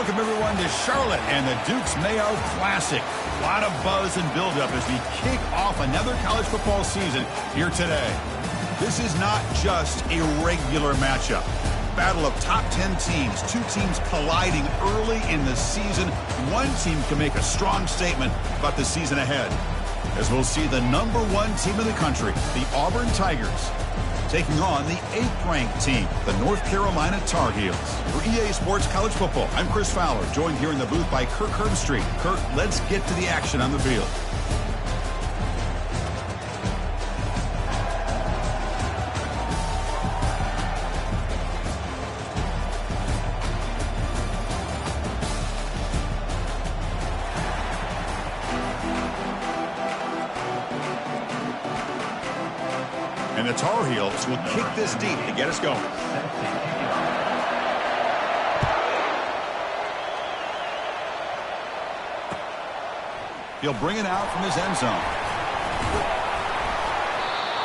Welcome, everyone, to Charlotte and the Duke's Mayo Classic. A lot of buzz and buildup as we kick off another college football season here today. This is not just a regular matchup. Battle of top 10 teams, two teams colliding early in the season. One team can make a strong statement about the season ahead, as we'll see the #1 team in the country, the Auburn Tigers, taking on the 8th-ranked team, the North Carolina Tar Heels. For EA Sports College Football, I'm Chris Fowler, joined here in the booth by Kirk Herbstreit. Kirk, let's get to the action on the field. And the Tar Heels will kick this deep to get us going. He'll bring it out from his end zone.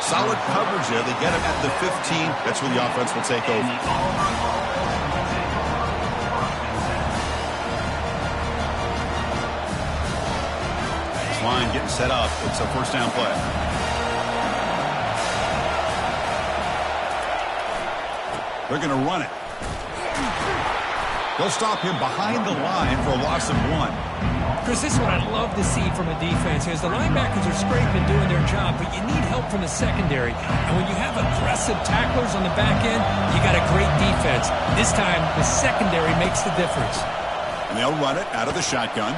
Solid coverage there. They get him at the 15. That's where the offense will take over. This line getting set up. It's a first down play. They're going to run it. They'll stop him behind the line for a loss of 1. Chris, this is what I'd love to see from a defense. As the linebackers are scraping and doing their job, but you need help from the secondary. And when you have aggressive tacklers on the back end, you got a great defense. This time, the secondary makes the difference. And they'll run it out of the shotgun.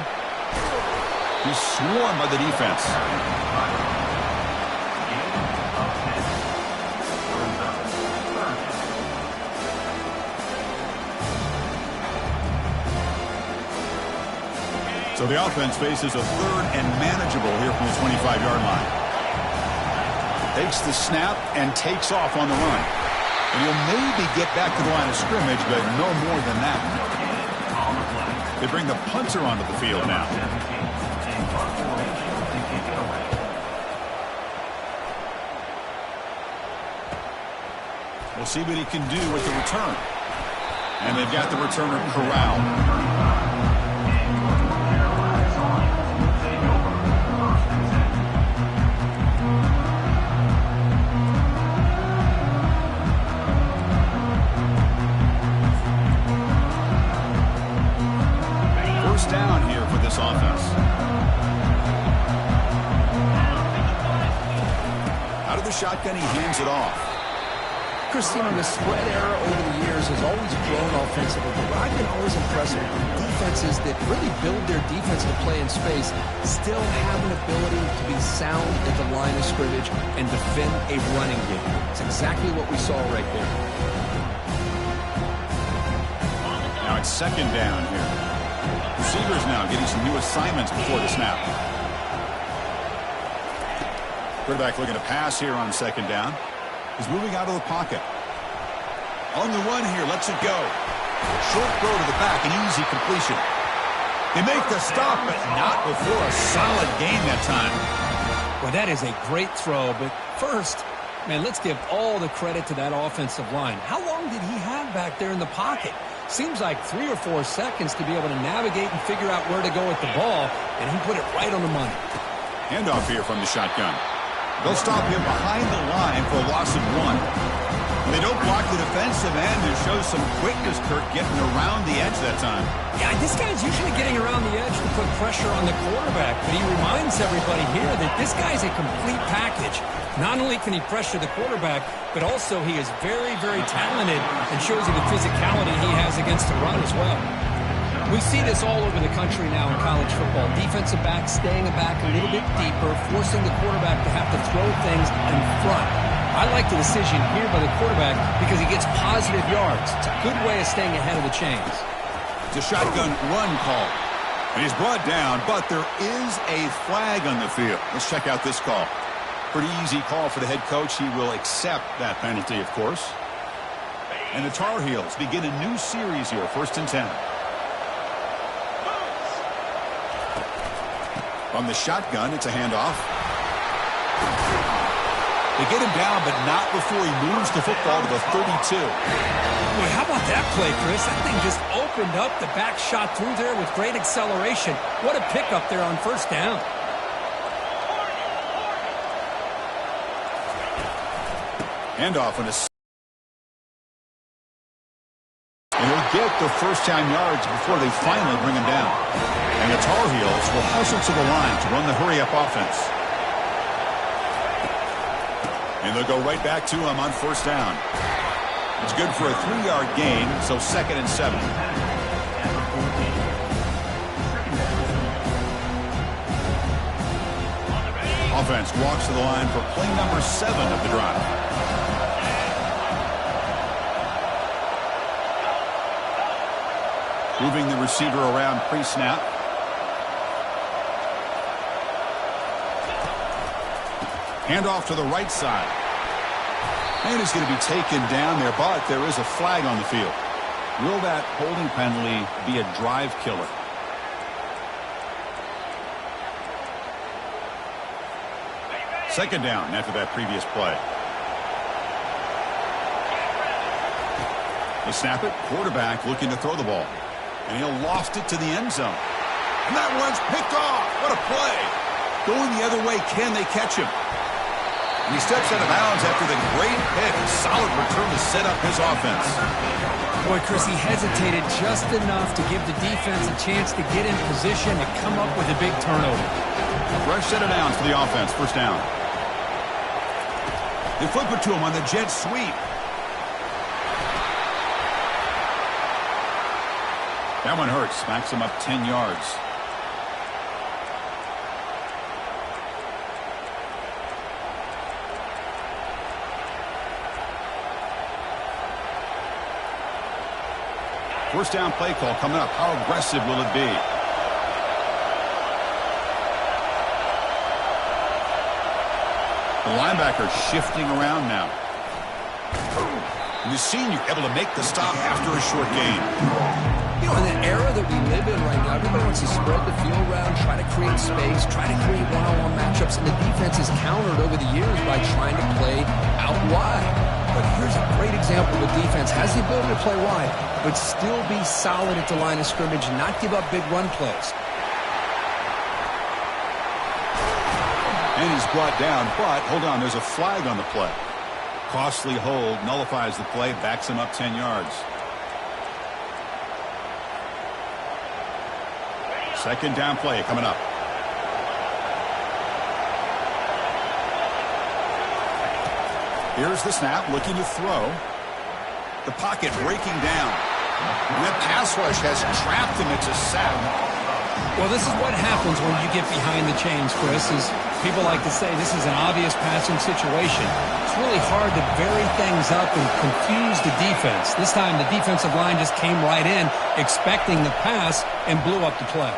He's swarmed by the defense. So the offense faces a 3rd and manageable here from the 25-yard line. Takes the snap and takes off on the run. And he'll maybe get back to the line of scrimmage, but no more than that. They bring the punter onto the field now. We'll see what he can do with the return. And they've got the returner corralled. Down here for this offense. Out of the shotgun, he hands it off. Christina, the spread era over the years has always grown offensively, but I've been always impressed with defenses that really build their defensive play in space, still have an ability to be sound at the line of scrimmage and defend a running game. It's exactly what we saw right there. Now it's 2nd down here. Receivers now getting some new assignments before the snap. Quarterback looking to pass here on 2nd down. He's moving out of the pocket. On the run here, lets it go. Short throw to the back, an easy completion. They make the stop, but not before a solid gain that time. Well, that is a great throw, but first, man, let's give all the credit to that offensive line. How long did he have back there in the pocket? Seems like 3 or 4 seconds to be able to navigate and figure out where to go with the ball, and he put it right on the money. Handoff here from the shotgun. They'll stop him behind the line for a loss of 1. They don't block the defensive end and show some quickness, Kirk, getting around the edge that time. Yeah, this guy's usually getting around the edge to put pressure on the quarterback, but he reminds everybody here that this guy's a complete package. Not only can he pressure the quarterback, but also he is very, very talented and shows you the physicality he has against the run as well. We see this all over the country now in college football. Defensive backs staying back a little bit deeper, forcing the quarterback to have to throw things in front. I like the decision here by the quarterback because he gets positive yards. It's a good way of staying ahead of the chains. It's a shotgun run call. And he's brought down, but there is a flag on the field. Let's check out this call. Pretty easy call for the head coach. He will accept that penalty, of course. And the Tar Heels begin a new series here, 1st and 10. From the shotgun, it's a handoff. They get him down, but not before he moves the football to the 32. Boy, how about that play, Chris? That thing just opened up. The back shot through there with great acceleration. What a pickup there on first down. Handoff on a... And he'll get the first-down yards before they finally bring him down. And the Tar Heels will hustle to the line to run the hurry-up offense. And they'll go right back to him on first down. It's good for a 3-yard gain, so 2nd and 7. Offense walks to the line for play number 7 of the drive. Moving the receiver around pre-snap. Handoff to the right side. And he's going to be taken down there, but there is a flag on the field. Will that holding penalty be a drive killer? Second down after that previous play. They snap it. Quarterback looking to throw the ball. And he'll loft it to the end zone. And that one's picked off. What a play. Going the other way, can they catch him? And he steps out of bounds after the great pick. Solid return to set up his offense. Boy, Chris, he hesitated just enough to give the defense a chance to get in position and come up with a big turnover. Fresh set of downs for the offense. First down. They flip it to him on the jet sweep. That one hurts. Smacks him up 10 yards. First down play call coming up. How aggressive will it be? The linebacker shifting around now. And the senior able to make the stop after a short gain. You know, in the era that we live in right now, everybody wants to spread the field around, try to create space, try to create one-on-one matchups, and the defense is countered over the years by trying to play out wide. But here's a great example of a defense has the ability to play wide, but still be solid at the line of scrimmage and not give up big run plays. And he's brought down, but hold on, there's a flag on the play. Costly hold, nullifies the play, backs him up 10 yards. Second down play coming up. Here's the snap, looking to throw. The pocket breaking down. And that pass rush has trapped him. It's a sack. Well, this is what happens when you get behind the chains, Chris, is people like to say this is an obvious passing situation. It's really hard to vary things up and confuse the defense. This time the defensive line just came right in, expecting the pass, and blew up the play.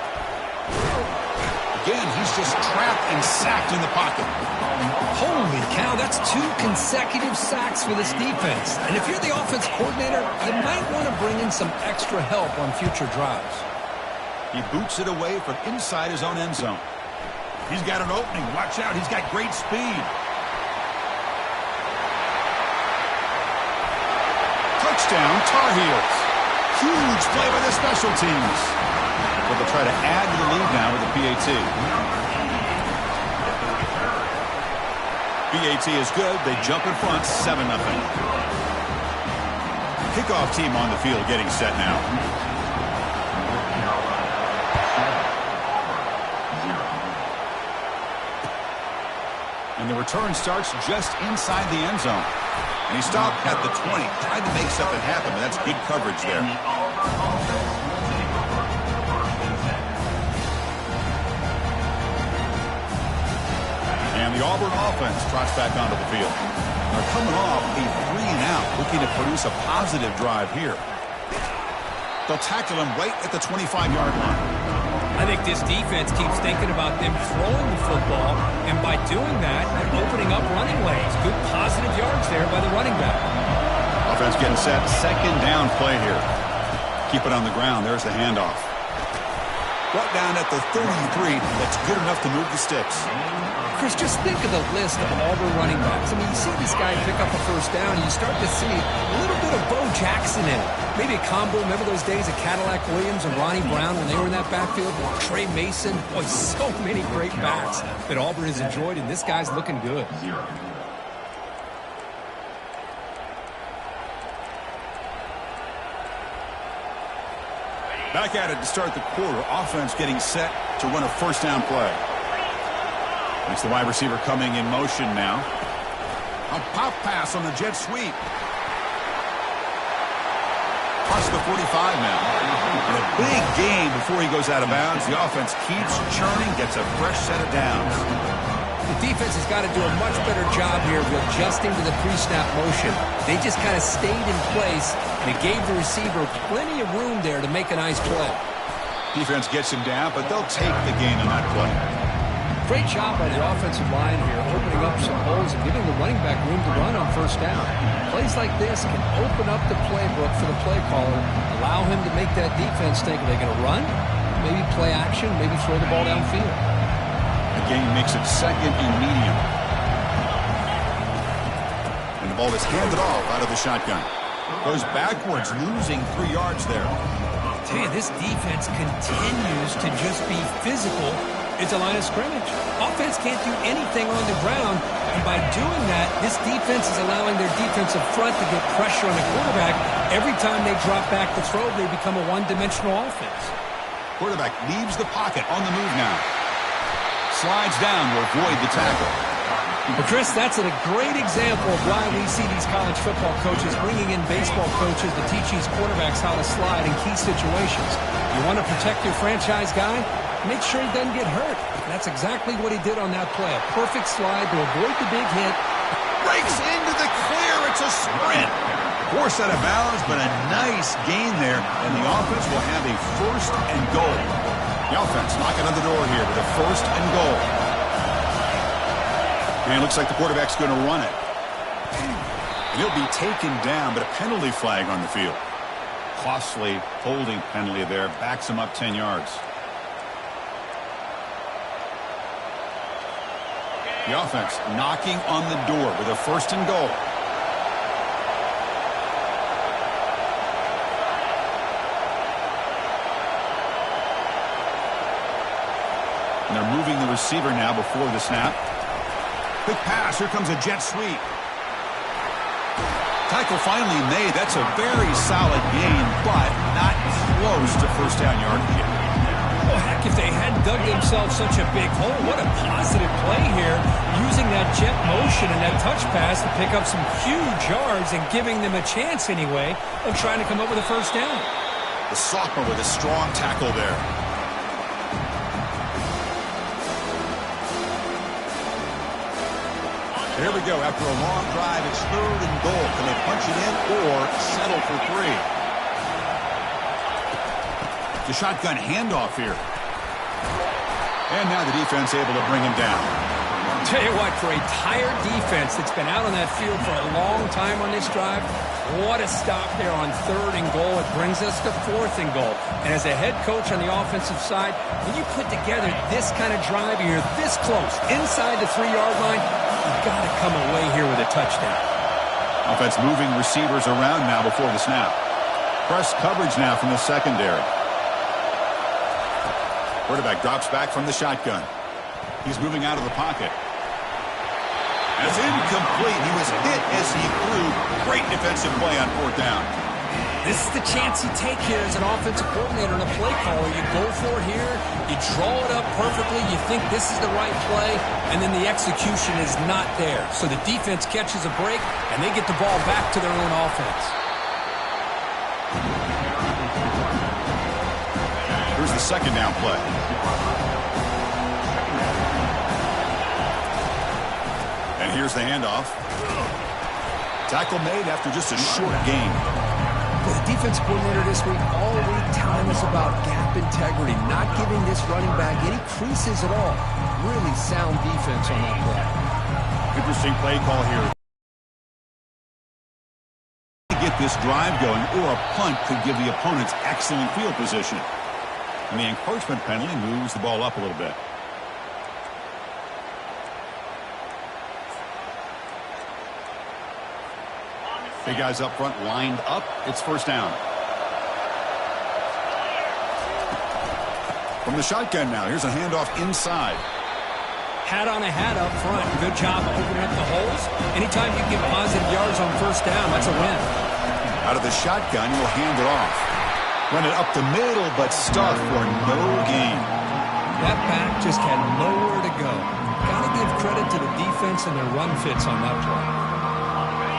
Again, he's just trapped and sacked in the pocket. Holy cow, that's 2 consecutive sacks for this defense. And if you're the offense coordinator, you might want to bring in some extra help on future drives. He boots it away from inside his own end zone. He's got an opening. Watch out. He's got great speed. Touchdown, Tar Heels. Huge play by the special teams. But they'll try to add to the lead now with the PAT. PAT is good. They jump in front, 7-0. Kickoff team on the field getting set now. And the return starts just inside the end zone. And he stopped at the 20. Tried to make something happen, but that's good coverage there. And the Auburn offense trots back onto the field. They're coming off a 3-and-out, looking to produce a positive drive here. They'll tackle him right at the 25-yard line. I think this defense keeps thinking about them throwing the football, and by doing that, they're opening up running lanes. Good positive yards there by the running back. Offense getting set. Second down play here. Keep it on the ground. There's the handoff. Brought down at the 33. That's good enough to move the sticks. Chris, just think of the list of Auburn running backs. I mean, you see this guy pick up a first down, and you start to see a little bit of Bo Jackson in it. Maybe a combo. Remember those days of Cadillac Williams and Ronnie Brown when they were in that backfield? Trey Mason. Boy, so many great backs that Auburn has enjoyed, and this guy's looking good. Back at it to start the quarter. Offense getting set to run a first down play. It's the wide receiver coming in motion now. A pop pass on the jet sweep. Plus the 45 now. And a big gain before he goes out of bounds. The offense keeps churning, gets a fresh set of downs. The defense has got to do a much better job here of adjusting to the pre-snap motion. They just kind of stayed in place, and it gave the receiver plenty of room there to make a nice play. Defense gets him down, but they'll take the gain on that play. Great job by the offensive line here, opening up some holes and giving the running back room to run on first down. Plays like this can open up the playbook for the play caller, allow him to make that defense think, are they going to run? Maybe play action, maybe throw the ball downfield. The game makes it second and medium. And the ball is handed off out of the shotgun. Goes backwards, losing 3 yards there. I tell you, this defense continues to just be physical. It's a line of scrimmage. Offense can't do anything on the ground, and by doing that, this defense is allowing their defensive front to get pressure on the quarterback. Every time they drop back to throw, they become a one-dimensional offense. Quarterback leaves the pocket on the move now. Slides down to avoid the tackle. Well, Chris, that's a great example of why we see these college football coaches bringing in baseball coaches to teach these quarterbacks how to slide in key situations. You want to protect your franchise guy? Make sure he doesn't get hurt. That's exactly what he did on that play. A perfect slide to avoid the big hit. Breaks into the clear. It's a sprint. Forced out of bounds, but a nice gain there. And the offense will have a first and goal. The offense knocking on the door here with a first and goal. And it looks like the quarterback's going to run it. And he'll be taken down, but a penalty flag on the field. Costly holding penalty there. Backs him up 10 yards. The offense knocking on the door with a first and goal. And they're moving the receiver now before the snap. Quick pass. Here comes a jet sweep. Tackle finally made. That's a very solid gain, but not close to first down yardage yet. Well, heck, if they hadn't dug themselves such a big hole, what a positive play here, using that jet motion and that touch pass to pick up some huge yards and giving them a chance anyway of trying to come up with a first down. The sophomore with a strong tackle there. Here we go. After a long drive, it's third and goal. Can they punch it in or settle for 3? The shotgun handoff here. And now the defense able to bring him down. Tell you what, for a tired defense that's been out on that field for a long time on this drive, what a stop there on third and goal. It brings us to fourth and goal. And as a head coach on the offensive side, when you put together this kind of drive, you're this close, inside the 3-yard line, you've got to come away here with a touchdown. Offense moving receivers around now before the snap. Press coverage now from the secondary. Quarterback drops back from the shotgun. He's moving out of the pocket. That's incomplete. He was hit as he threw. Great defensive play on fourth down. This is the chance you take here as an offensive coordinator and a play caller. You go for it here. You draw it up perfectly. You think this is the right play, and then the execution is not there. So the defense catches a break, and they get the ball back to their own offense. Here's the second down play. And here's the handoff. Tackle made after just a short gain. The defense coordinator this week all week telling us about gap integrity, not giving this running back any creases at all. Really sound defense on that play. Interesting play call here. To get this drive going, or a punt could give the opponents excellent field position. And the encroachment penalty moves the ball up a little bit. Big guys up front lined up. It's first down. From the shotgun now, here's a handoff inside. Hat on a hat up front. Good job opening up the holes. Anytime you get positive yards on first down, that's a win. Out of the shotgun, he'll hand it off. Run it up the middle, but stuffed for no gain. That back just had nowhere to go. Got to give credit to the defense and their run fits on that play.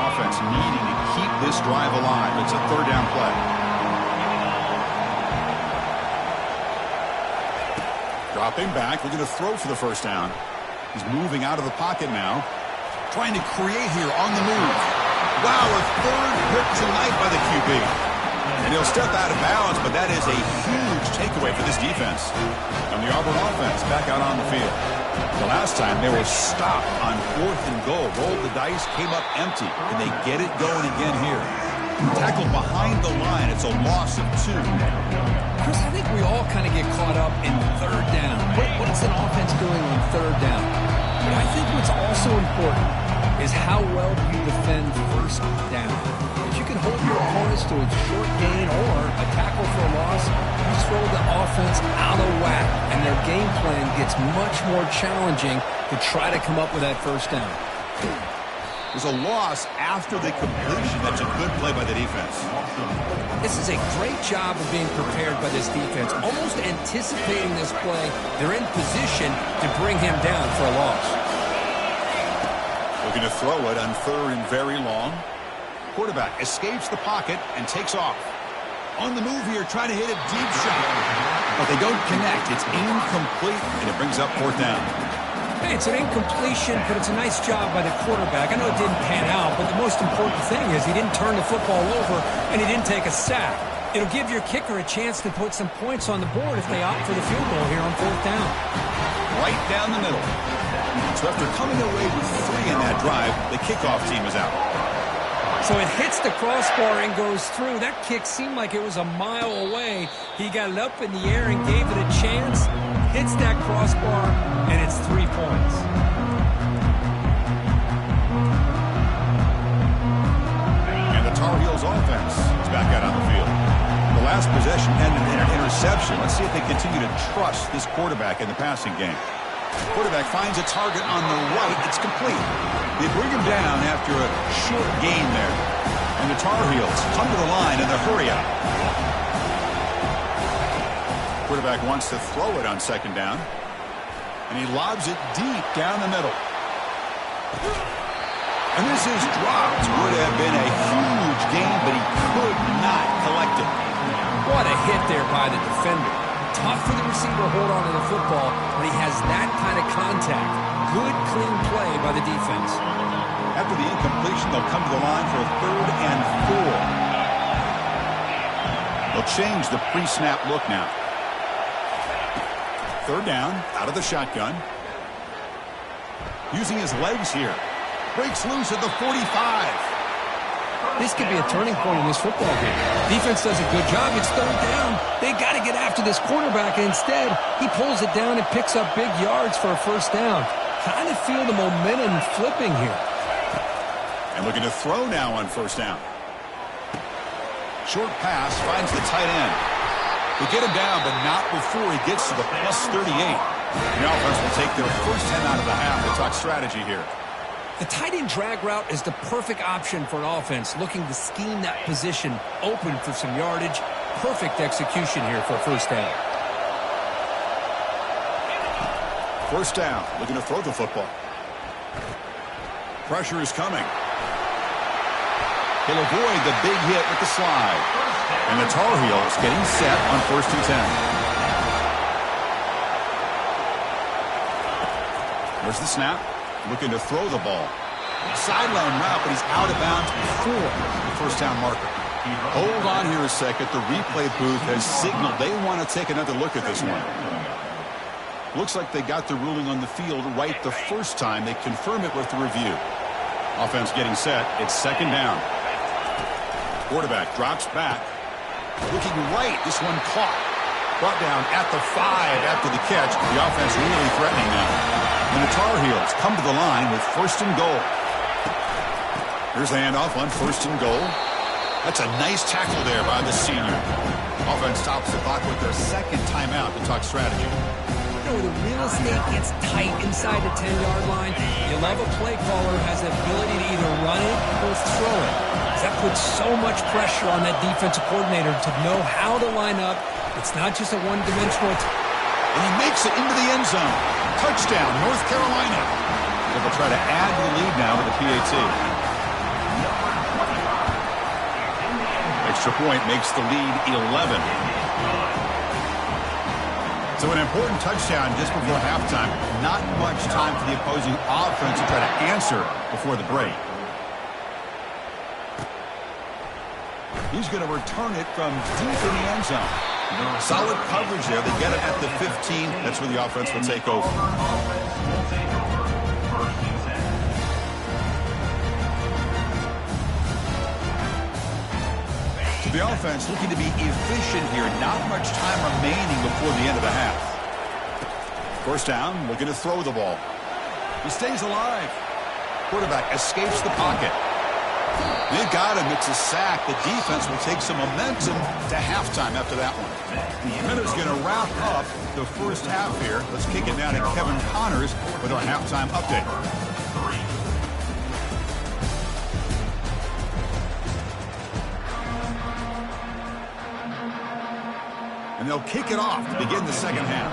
Offense needing to keep this drive alive. It's a third down play. Dropping back, looking to throw for the first down. He's moving out of the pocket now. Trying to create here on the move. Wow, a third pick tonight by the QB. And he'll step out of bounds, but that is a huge takeaway for this defense. And the Auburn offense back out on the field. The last time they were stopped on 4th and goal. Rolled the dice, came up empty. Can they get it going again here? Tackled behind the line. It's a loss of 2. Chris, I think we all kind of get caught up in third down. What is an offense doing on third down? But I think what's also important is how well you defend first down. If you can hold your opponents to a short gain or a tackle for a loss, you throw the offense out of whack, and their game plan gets much more challenging to try to come up with that first down. There's a loss after the completion. That's a good play by the defense. This is a great job of being prepared by this defense, almost anticipating this play. They're in position to bring him down for a loss. Looking to throw it on third and very long. Quarterback escapes the pocket and takes off. On the move here, trying to hit a deep shot. But they don't connect. It's incomplete, and it brings up fourth down. Hey, it's an incompletion, but it's a nice job by the quarterback. I know it didn't pan out, but the most important thing is he didn't turn the football over, and he didn't take a sack. It'll give your kicker a chance to put some points on the board if they opt for the field goal here on fourth down. Right down the middle. So after coming away with 3 in that drive, the kickoff team is out. So it hits the crossbar and goes through. That kick seemed like it was a mile away. He got it up in the air and gave it a chance. Hits that crossbar, and it's 3 points. And the Tar Heels offense is back out on the field. The last possession ended in an interception. Let's see if they continue to trust this quarterback in the passing game. Quarterback finds a target on the right. It's complete. They bring him down after a short gain there. And the Tar Heels come to the line in the hurry up. Quarterback wants to throw it on second down. And he lobs it deep down the middle. And this is dropped. Would have been a huge gain, but he could not collect it. What a hit there by the defender. Tough for the receiver to hold on to the football when he has that kind of contact. Good, clean play by the defense. After the incompletion, they'll come to the line for a 3rd and 4. They'll change the pre-snap look now. 3rd down, out of the shotgun. Using his legs here. Breaks loose at the 45. This could be a turning point in this football game. Defense does a good job. It's 3rd down. They got to get after this quarterback, and instead, he pulls it down and picks up big yards for a first down. Kind of feel the momentum flipping here. And looking to throw now on first down. Short pass finds the tight end. They get him down, but not before he gets to the plus 38. The offense will take their first 10 out of the half. They talk strategy here. The tight end drag route is the perfect option for an offense looking to scheme that position open for some yardage. Perfect execution here for a first down. First down, looking to throw the football. Pressure is coming. He'll avoid the big hit with the slide. And the Tar Heels getting set on 1st and 10. There's the snap. Looking to throw the ball. Sideline route, but he's out of bounds before the first down marker. Hold on here a second. The replay booth has signaled they want to take another look at this one. Looks like they got the ruling on the field right the first time. They confirm it with the review. Offense getting set. It's 2nd down. Quarterback drops back. Looking right. This one caught. Brought down at the 5 after the catch. The offense really threatening now. And the Tar Heels come to the line with 1st and goal. Here's the handoff on 1st and goal. That's a nice tackle there by the senior. Offense stops the clock with their second timeout to talk strategy. You know, the real estate gets tight inside the 10-yard line. You love a play caller who has the ability to either run it or throw it. That puts so much pressure on that defensive coordinator to know how to line up. It's not just a one-dimensional. And he makes it into the end zone. Touchdown, North Carolina. They'll try to add to the lead now with the PAT. Extra point makes the lead 11. So an important touchdown just before halftime. Not much time for the opposing offense to try to answer before the break. He's going to return it from deep in the end zone. Solid coverage there. They get it at the 15. That's where the offense will take over. So the offense looking to be efficient here. Not much time remaining before the end of the half. 1st down, looking to throw the ball. He stays alive. Quarterback escapes the pocket. They got him. It's a sack. The defense will take some momentum to halftime after that one. Minutes going to wrap up the first half here. Let's kick it down to Kevin Connors with our halftime update. And they'll kick it off to begin the second half.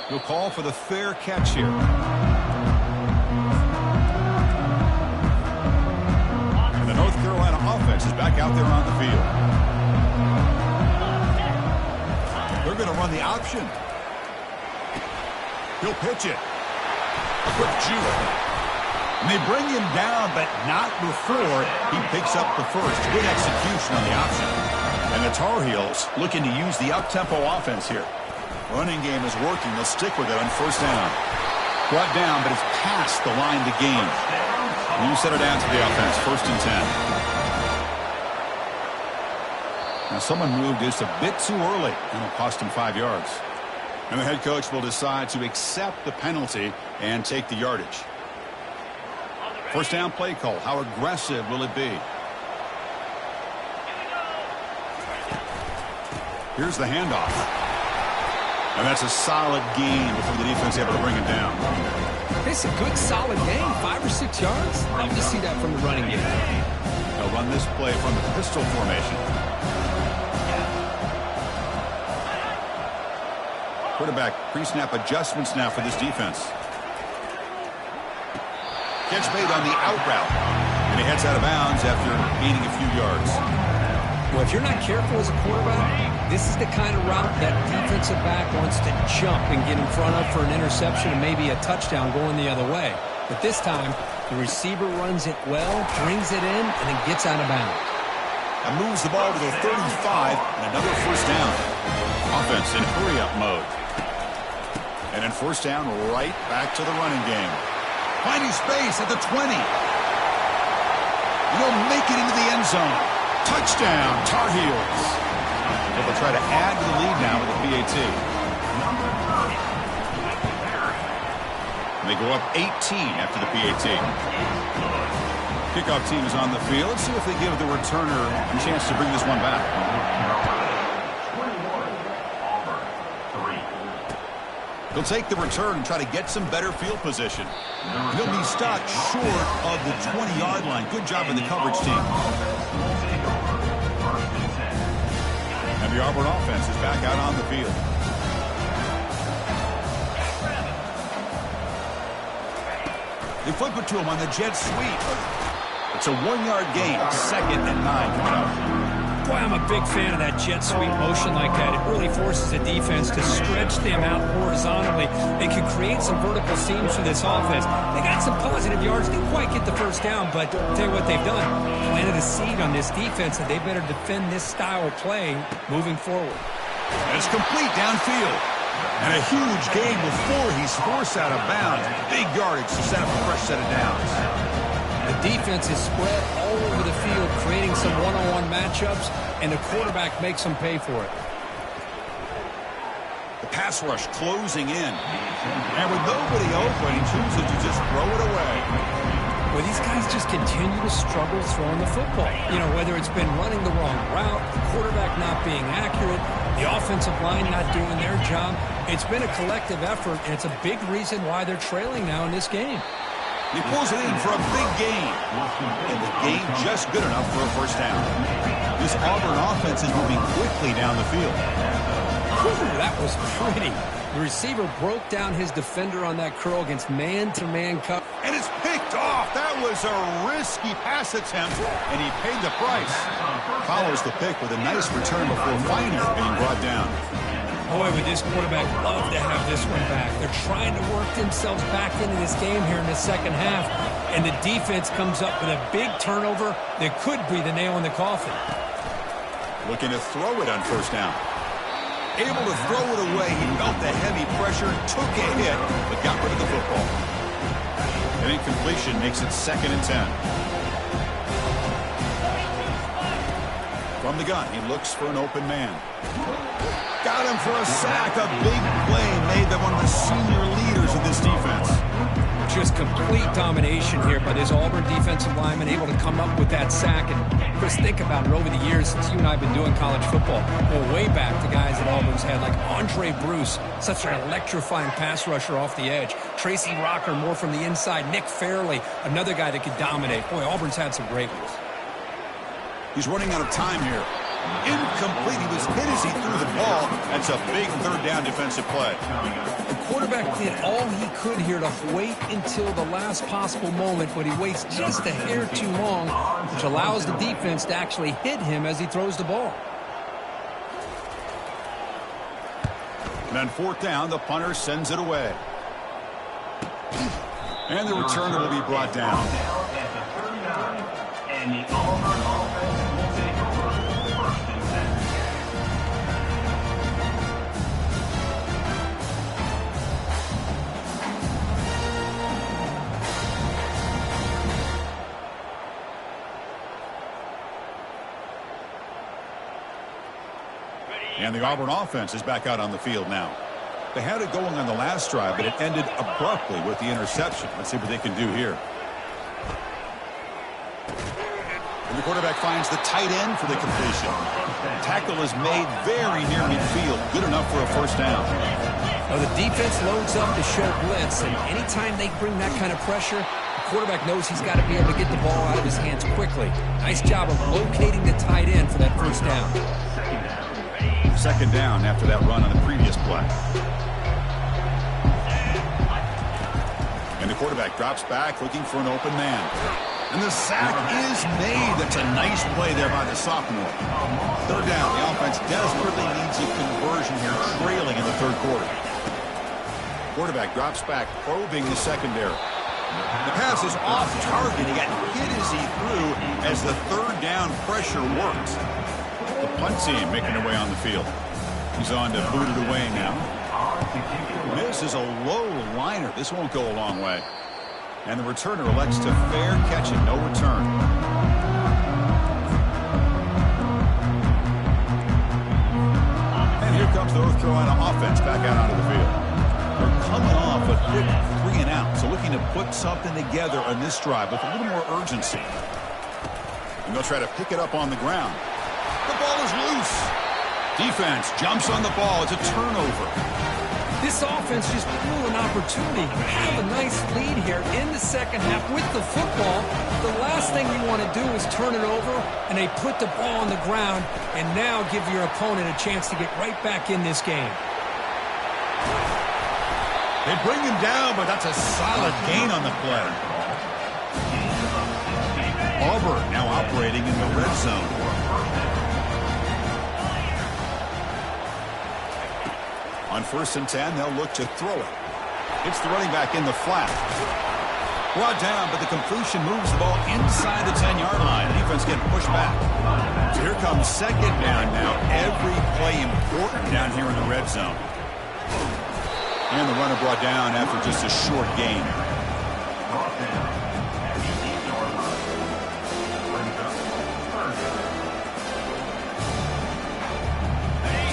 He'll call for the fair catch here. And the North Carolina offense is back out there on the field. They're going to run the option. He'll pitch it. A quick juke. And they bring him down, but not before he picks up the first. Good execution on the option. And the Tar Heels looking to use the up-tempo offense here. Running game is working. They'll stick with it on 1st down. Brought down, but it's past the line to gain. New center down to the offense. 1st and 10. Now someone moved just a bit too early, and it'll cost him 5 yards. And the head coach will decide to accept the penalty and take the yardage. 1st down play call. How aggressive will it be? Here's the handoff. And that's a solid gain before the defense is able to bring it down. It's a good, solid gain. 5 or 6 yards. Love to see that from the running game. They'll run this play from the pistol formation. Quarterback pre-snap adjustments now for this defense. Catch made on the out route. And he heads out of bounds after gaining a few yards. Well, if you're not careful as a quarterback, this is the kind of route that defensive back wants to jump and get in front of for an interception and maybe a touchdown going the other way. But this time, the receiver runs it well, brings it in, and then gets out of bounds. And moves the ball to the 35 and another 1st down. Offense in hurry-up mode. And then 1st down right back to the running game. Finding space at the 20. And they'll make it into the end zone. Touchdown, Tar Heels. They'll try to add to the lead now with the PAT. And they go up 18 after the PAT. Kickoff team is on the field. Let's see if they give the returner a chance to bring this one back. He'll take the return and try to get some better field position. He'll be stopped short of the 20-yard line. Good job of the coverage team. And the Auburn offense is back out on the field. They flip it to him on the jet sweep. It's a 1-yard gain. 2nd and 9 coming up. Boy, I'm a big fan of that jet sweep motion like that. It really forces the defense to stretch them out horizontally. They can create some vertical seams for this offense. They got some positive yards. Didn't quite get the 1st down, but I'll tell you what they've done. Planted a seed on this defense, and they better defend this style of play moving forward. And it's complete downfield. And a huge gain before he's forced out of bounds. Big yardage to set up a fresh set of downs. The defense is spread all over the field, creating some one-on-one matchups, and the quarterback makes them pay for it. The pass rush closing in. And with nobody open, he chooses to just throw it away. Well, these guys just continue to struggle throwing the football. You know, whether it's been running the wrong route, the quarterback not being accurate, the offensive line not doing their job. It's been a collective effort, and it's a big reason why they're trailing now in this game. He pulls it in for a big gain. And the gain just good enough for a first down. This Auburn offense is moving quickly down the field. Whew, that was pretty. The receiver broke down his defender on that curl against man-to-man cover. And it's picked off. That was a risky pass attempt, and he paid the price. Follows the pick with a nice return before finally being brought down. Boy, would this quarterback love to have this one back. They're trying to work themselves back into this game here in the second half, and the defense comes up with a big turnover that could be the nail in the coffin. Looking to throw it on first down. Able to throw it away. He felt the heavy pressure, took a hit, but got rid of the football. An incompletion makes it 2nd and 10. From the gun, he looks for an open man. Got him for a sack. A big play made by one of the senior leaders of this defense. Just complete domination here by this Auburn defensive lineman, able to come up with that sack. And Chris, think about it, over the years since you and I have been doing college football, well, way back to guys that Auburn's had, like Andre Bruce, such an electrifying pass rusher off the edge. Tracy Rocker, more from the inside. Nick Fairley, another guy that could dominate. Boy, Auburn's had some great ones. He's running out of time here. Incomplete. He was hit as he threw the ball. That's a big 3rd down defensive play. The quarterback did all he could here to wait until the last possible moment, but he waits just a hair too long, which allows the defense to actually hit him as he throws the ball. And on 4th down, the punter sends it away. And the returner will be brought down. And the Auburn offense will take over 1st and 10. And the Auburn offense is back out on the field now. They had it going on the last drive, but it ended abruptly with the interception. Let's see what they can do here. And the quarterback finds the tight end for the completion. Tackle is made very near midfield. Good enough for a first down. Now the defense loads up to show blitz, and anytime they bring that kind of pressure, the quarterback knows he's got to be able to get the ball out of his hands quickly. Nice job of locating the tight end for that first down. 2nd down after that run on the previous play. And the quarterback drops back looking for an open man. And the sack is made. That's a nice play there by the sophomore. 3rd down. The offense desperately needs a conversion here, trailing in the 3rd quarter. Quarterback drops back, probing the secondary. The pass is off target. He got hit as he threw as the 3rd down pressure worked. The punt team making their way on the field. He's on to boot it away now. This is a low liner. This won't go a long way. And the returner elects to fair catch it. No return. And here comes the North Carolina offense back out onto the field. They're coming off a quick 3 and out. So looking to put something together on this drive with a little more urgency. And they'll try to pick it up on the ground. The ball is loose. Defense jumps on the ball. It's a turnover. This offense just blew an opportunity to have a nice lead here in the second half with the football. The last thing you want to do is turn it over, and they put the ball on the ground and now give your opponent a chance to get right back in this game. They bring him down, but that's a solid gain on the play. Auburn now operating in the red zone. On 1st and 10, they'll look to throw it. It's the running back in the flat. Brought down, but the completion moves the ball inside the 10-yard line. Defense getting pushed back. So here comes 2nd down now. Every play important down here in the red zone. And the runner brought down after just a short gain.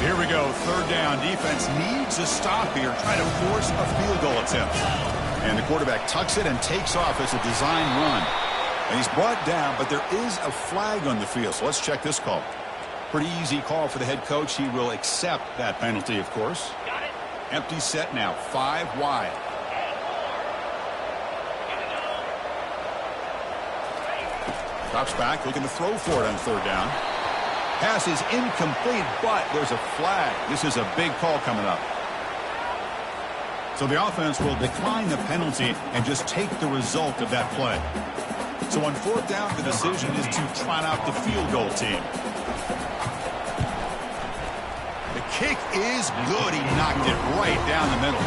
Here we go, third down. Defense needs a stop here, trying to force a field goal attempt. And the quarterback tucks it and takes off as a design run. And he's brought down, but there is a flag on the field. So let's check this call. Pretty easy call for the head coach. He will accept that penalty, of course. Empty set now, 5 wide. Drops back, looking to throw for it on third down. Pass is incomplete, but there's a flag. This is a big call coming up. So the offense will decline the penalty and just take the result of that play. So on fourth down, the decision is to trot out the field goal team. The kick is good. He knocked it right down the middle.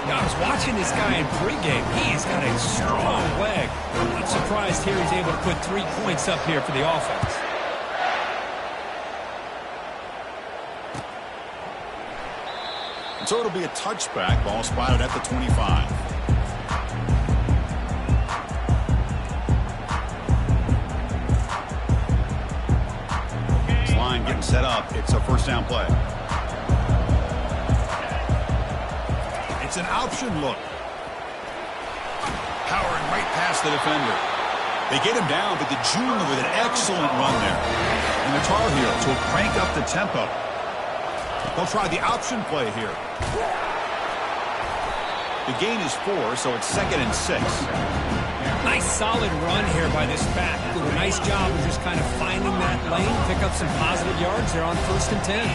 Now, I was watching this guy in pregame. He's got a strong leg. I'm not surprised here he's able to put 3 points up here for the offense. So it'll be a touchback. Ball spotted at the 25. This line getting set up. It's a first down play. It's an option look. Powering right past the defender. They get him down, but the junior with an excellent run there. And the Tar Heels will crank up the tempo. They'll try the option play here. The gain is 4, so it's 2nd and 6. Nice solid run here by this back. Did a nice job of just kind of finding that lane, pick up some positive yards there on 1st and 10.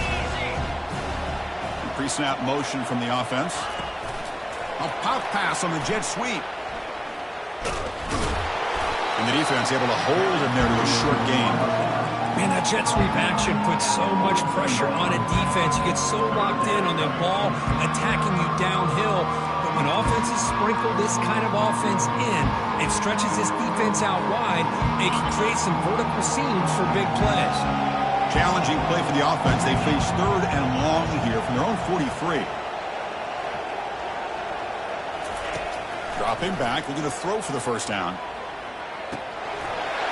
Pre-snap motion from the offense. A pop pass on the jet sweep. And the defense able to hold him there to a short gain. Man, that jet sweep action puts so much pressure on a defense. You get so locked in on the ball attacking you downhill. But when offenses sprinkle this kind of offense in, it stretches this defense out wide. It can create some vertical seams for big plays. Challenging play for the offense. They face 3rd and long here from their own 43. Dropping back, looking to throw for the first down.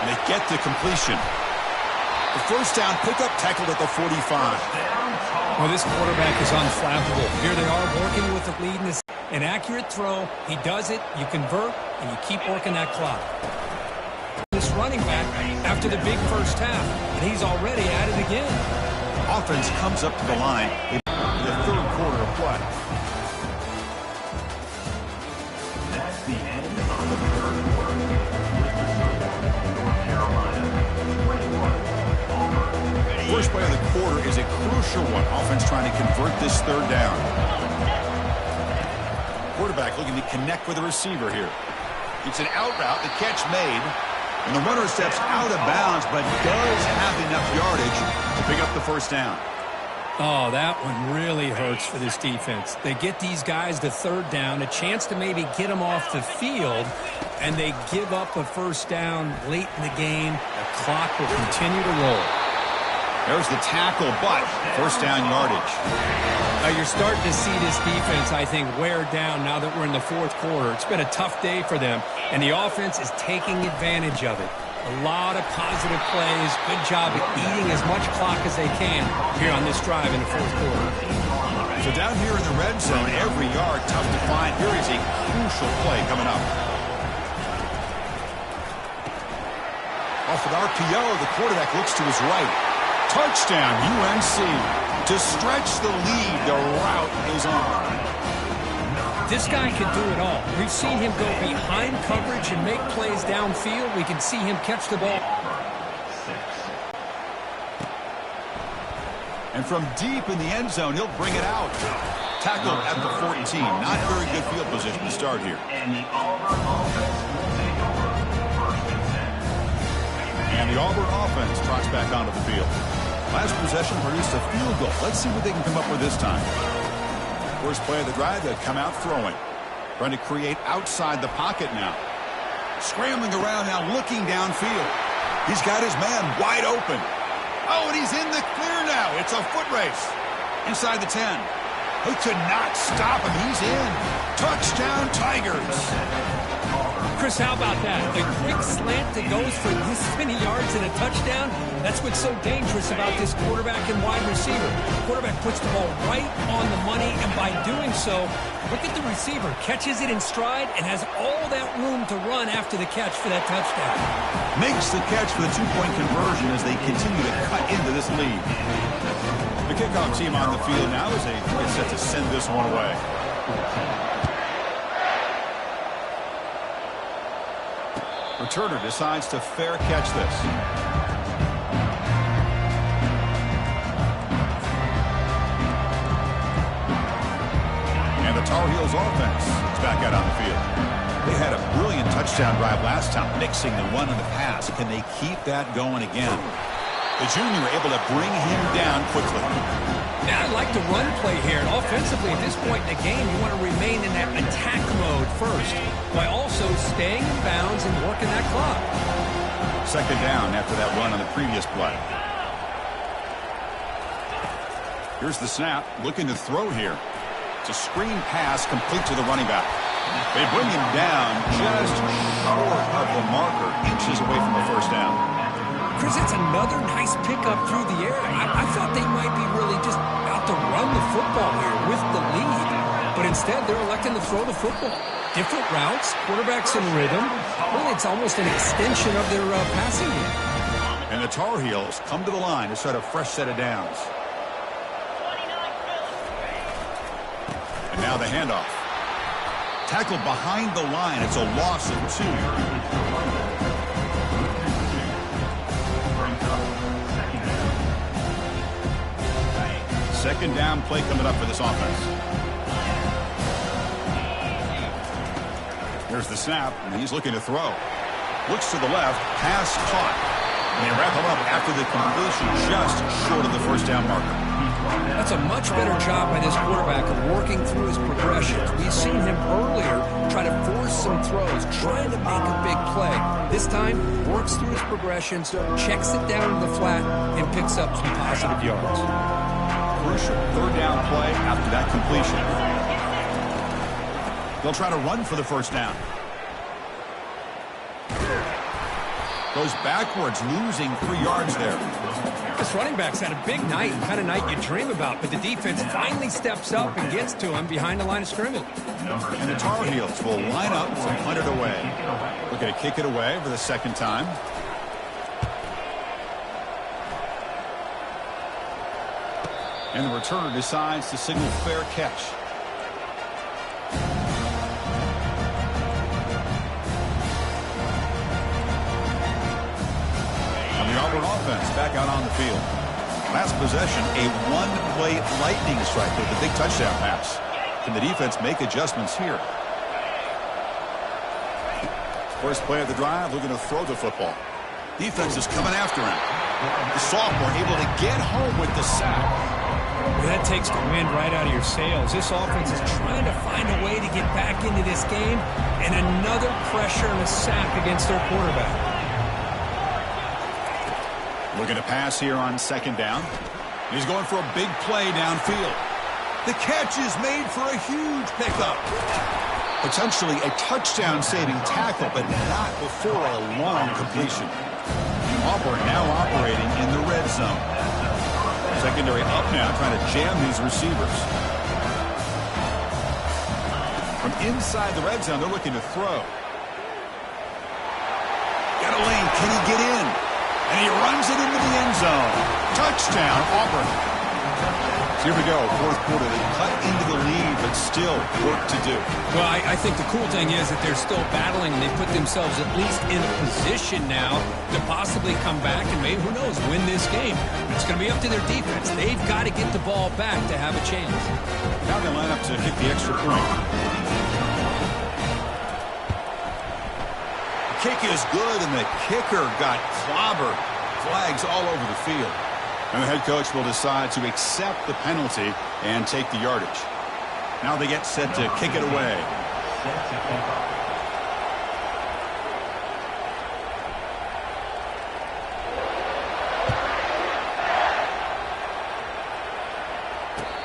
And they get the completion. The first down pickup tackled at the 45. Well, this quarterback is unflappable. Here they are working with the lead in this. An accurate throw. He does it. You convert, and you keep working that clock. This running back after the big first half, and he's already at it again. Offense comes up to the line in the 3rd quarter of play. That's the end of the 3rd quarter. North Carolina, 21. First play of the quarter is a crucial one. Offense trying to convert this 3rd down. Quarterback looking to connect with the receiver here. It's an out route, the catch made, and the runner steps out of bounds, but does have enough yardage to pick up the first down. Oh, that one really hurts for this defense. They get these guys to 3rd down, a chance to maybe get them off the field, and they give up a first down late in the game. The clock will continue to roll. There's the tackle, but first down yardage. Now you're starting to see this defense, I think, wear down now that we're in the 4th quarter. It's been a tough day for them, and the offense is taking advantage of it. A lot of positive plays. Good job at eating as much clock as they can here on this drive in the 4th quarter. So down here in the red zone, every yard tough to find. Here is a crucial play coming up. Off an RPO, the quarterback looks to his right. Touchdown, UNC. To stretch the lead, the route is on. This guy can do it all. We've seen him go behind coverage and make plays downfield. We can see him catch the ball. And from deep in the end zone, he'll bring it out. Tackled at the 14. Not very good field position to start here. And the Auburn offense will take over 1st and 10. And the Auburn offense trots back onto the field. Last possession produced a field goal. Let's see what they can come up with this time. First play of the drive, they come out throwing. Trying to create outside the pocket now. Scrambling around now, looking downfield. He's got his man wide open. Oh, and he's in the clear now. It's a foot race. Inside the 10. He could not stop him. He's in. Touchdown, Tigers. Chris, how about that? A quick slant that goes for this many yards and a touchdown. That's what's so dangerous about this quarterback and wide receiver. The quarterback puts the ball right on the money, and by doing so, look at the receiver. Catches it in stride and has all that room to run after the catch for that touchdown. Makes the catch for the two-point conversion as they continue to cut into this lead. The kickoff team on the field now as they get set to send this one away. Returner decides to fair catch this. And the Tar Heels offense is back out on the field. They had a brilliant touchdown drive last time, mixing the run and the pass. Can they keep that going again? The junior able to bring him down quickly. Yeah, I like the run play here. And offensively, at this point in the game, you want to remain in that attack mode first, while also staying in bounds and working that clock. Second down after that run on the previous play. Here's the snap, looking to throw here. It's a screen pass complete to the running back. They bring him down just short of the marker, inches away from the first down. Chris, it's another nice pickup through the air. I thought they might be really just out to run the football here with the lead. But instead, they're electing to throw the football. Different routes, quarterbacks in rhythm. Really, it's almost an extension of their passing game. And the Tar Heels come to the line to start a fresh set of downs. And now the handoff. Tackled behind the line. It's a loss of 2. Second down play coming up for this offense. Here's the snap, and he's looking to throw. Looks to the left, pass caught. And they wrap him up after the completion just short of the first down marker. That's a much better job by this quarterback of working through his progressions. We've seen him earlier try to force some throws, trying to make a big play. This time, works through his progressions, checks it down to the flat, and picks up some positive yards. Crucial third down play after that completion. They'll try to run for the first down. Goes backwards, losing 3 yards there. This running back's had a big night, the kind of night you dream about, but the defense finally steps up and gets to him behind the line of scrimmage. And the Tar Heels will line up to punt it away. Looking to kick it away for the second time. And the returner decides to signal fair catch. And the Auburn offense back out on the field. Last possession, a one-play lightning strike with a big touchdown pass. Can the defense make adjustments here? First play of the drive, looking to throw the football. Defense is coming after him. The sophomore able to get home with the sack. Well, that takes the wind right out of your sails. This offense is trying to find a way to get back into this game, and another pressure and a sack against their quarterback. Looking to pass here on second down. He's going for a big play downfield. The catch is made for a huge pickup. Potentially a touchdown-saving tackle, but not before a long completion. Auburn now operating in the red zone. Secondary up now, trying to jam these receivers. From inside the red zone, they're looking to throw. Got a lane. Can he get in? And he runs it into the end zone. Touchdown, Auburn. So here we go, fourth quarter. They cut into the lead, but still work to do. Well, I think the cool thing is that they're still battling, and they put themselves at least in a position now to possibly come back and maybe, who knows, win this game. It's going to be up to their defense. They've got to get the ball back to have a chance. Now they line up to kick the extra point. The kick is good, and the kicker got clobbered. Flags all over the field. And the head coach will decide to accept the penalty and take the yardage. Now they get set to kick it away.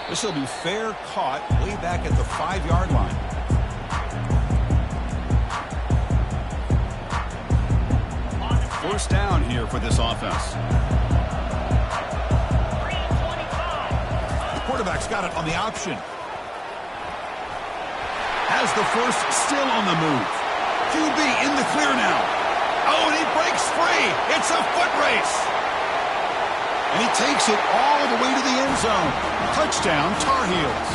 This will be fair caught way back at the 5-yard line. first down here for this offense. The quarterback's got it on the option. Has the first, still on the move. QB in the clear now. Oh, and he breaks free. It's a foot race. And he takes it all the way to the end zone. Touchdown, Tar Heels.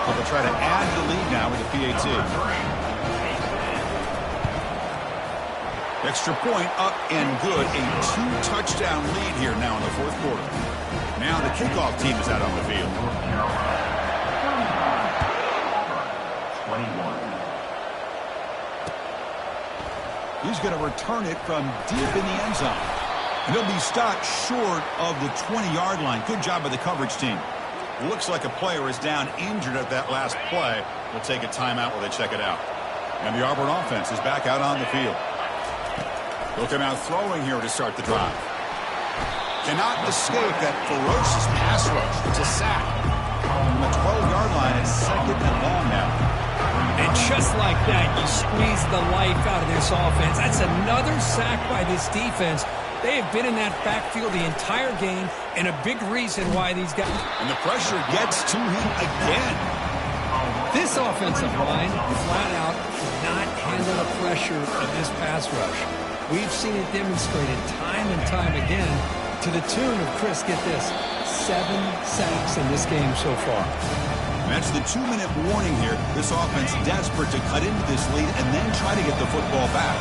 Well, they'll try to add to the lead now with the PAT. Extra point up and good. A 2-touchdown lead here now in the fourth quarter. Now the kickoff team is out on the field. 21. He's going to return it from deep in the end zone. And he'll be stopped short of the 20-yard line. Good job by the coverage team. Looks like a player is down injured at that last play. We'll take a timeout while they check it out. And the Auburn offense is back out on the field. They'll come out throwing here to start the drive. Cannot escape that ferocious pass rush. It's a sack. From the 12-yard line, it's second and long now. And just like that, you squeeze the life out of this offense. That's another sack by this defense. They have been in that backfield the entire game, and a big reason why these guys... And the pressure gets to him again. This offensive line, flat out, cannot handle the pressure of this pass rush. We've seen it demonstrated time and time again to the tune of, Chris, get this, 7 sacks in this game so far. That's the 2-minute warning here. This offense desperate to cut into this lead and then try to get the football back.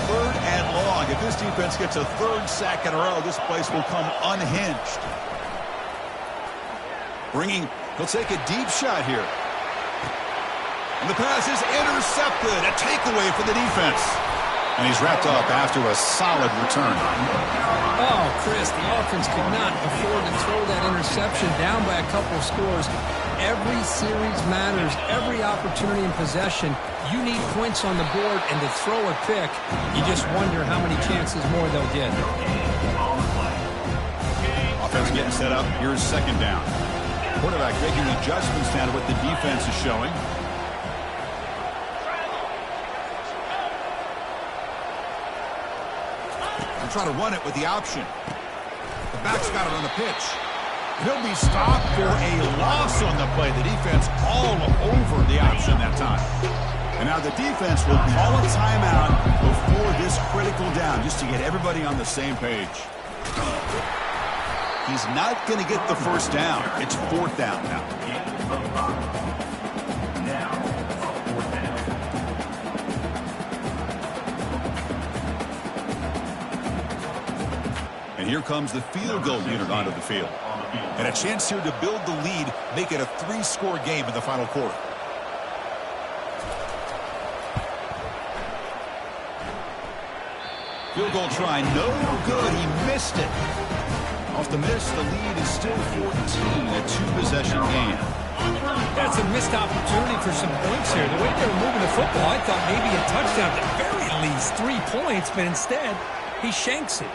Third and long. If this defense gets a third sack in a row, this place will come unhinged. He'll take a deep shot here. And the pass is intercepted. A takeaway for the defense. And he's wrapped up after a solid return. Oh, Chris, the offense could not afford to throw that interception down by a couple of scores. Every series matters. Every opportunity in possession. You need points on the board, and to throw a pick, you just wonder how many chances more they'll get. Offense getting set up. Here's second down. Quarterback making adjustments now to what the defense is showing. Try to run it with the option. The back's got it on the pitch. He'll be stopped for a loss on the play. The defense all over the option that time. And now the defense will call a timeout before this critical down, just to get everybody on the same page. He's not going to get the first down. It's fourth down now. Here comes the field goal unit onto the field. And a chance here to build the lead, make it a 3-score game in the final quarter. Field goal try, no good. He missed it. Off the miss, the lead is still 14, a 2-possession game. That's a missed opportunity for some points here. The way they were moving the football, I thought maybe a touchdown, at the very least 3 points, but instead, he shanks it.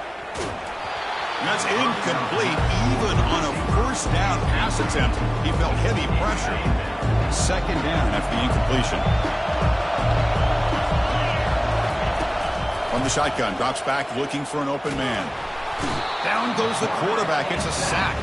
And that's incomplete. Even on a first down pass attempt, he felt heavy pressure. Second down after the incompletion. From the shotgun, drops back looking for an open man. Down goes the quarterback. It's a sack.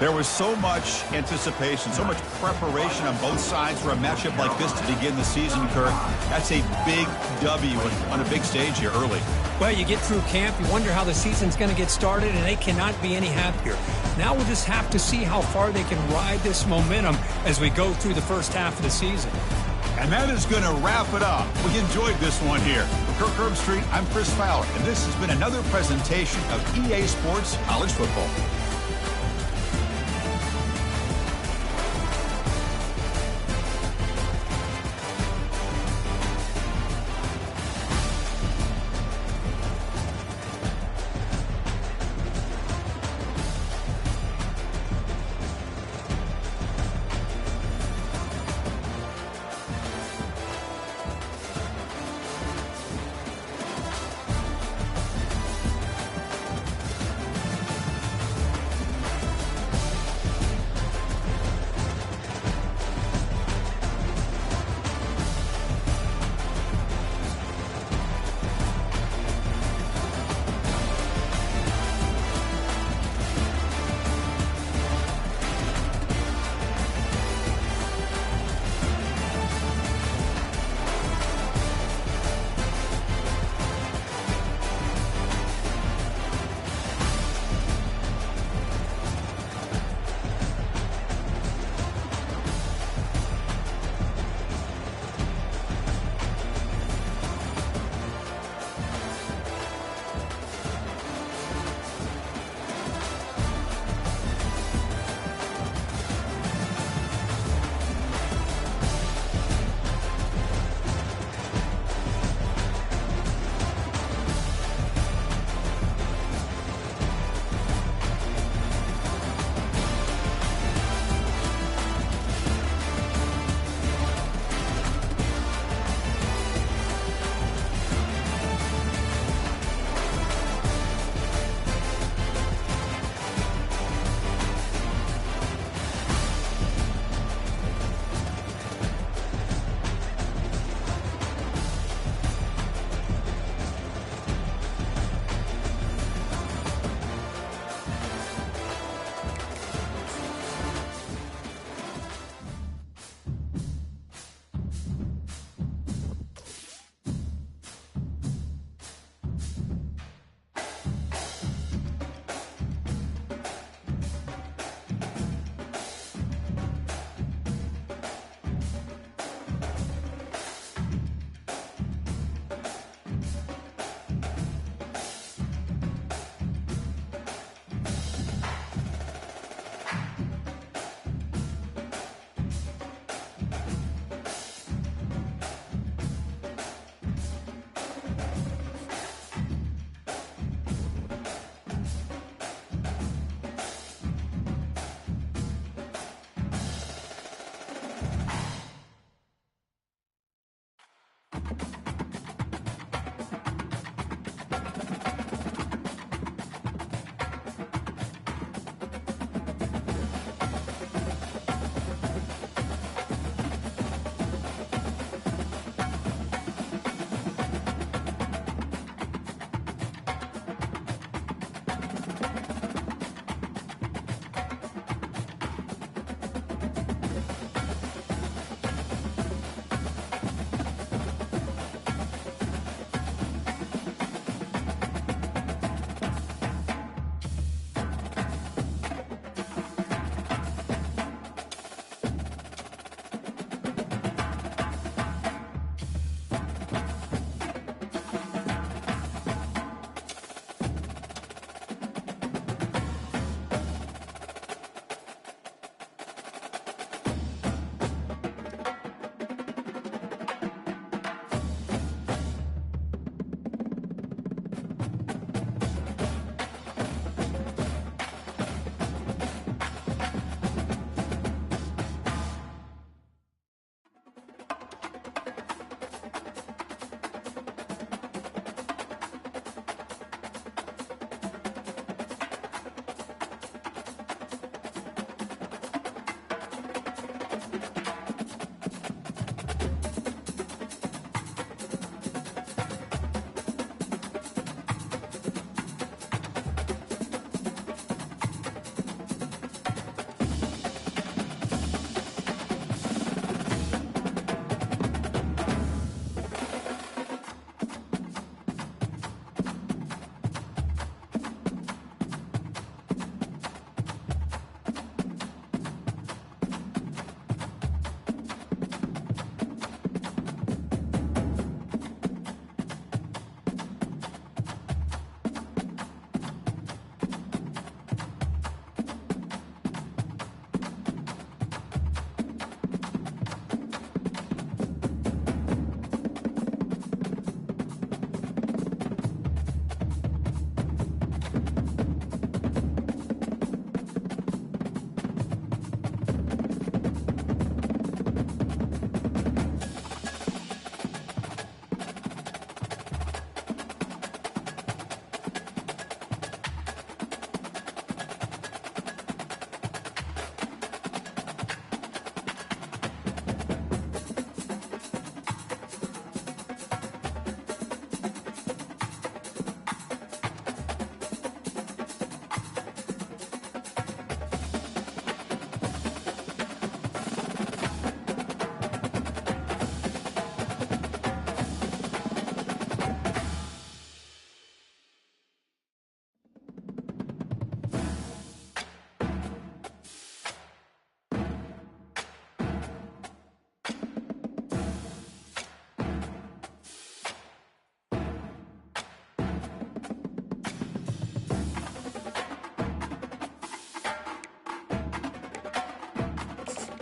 There was so much anticipation, so much preparation on both sides for a matchup like this to begin the season, Kirk. That's a big W on a big stage here early. Well, you get through camp, you wonder how the season's going to get started, and they cannot be any happier. Now we'll just have to see how far they can ride this momentum as we go through the first half of the season. And that is going to wrap it up. We enjoyed this one here. For Kirk Herbstreit, I'm Chris Fowler, and this has been another presentation of EA Sports College Football.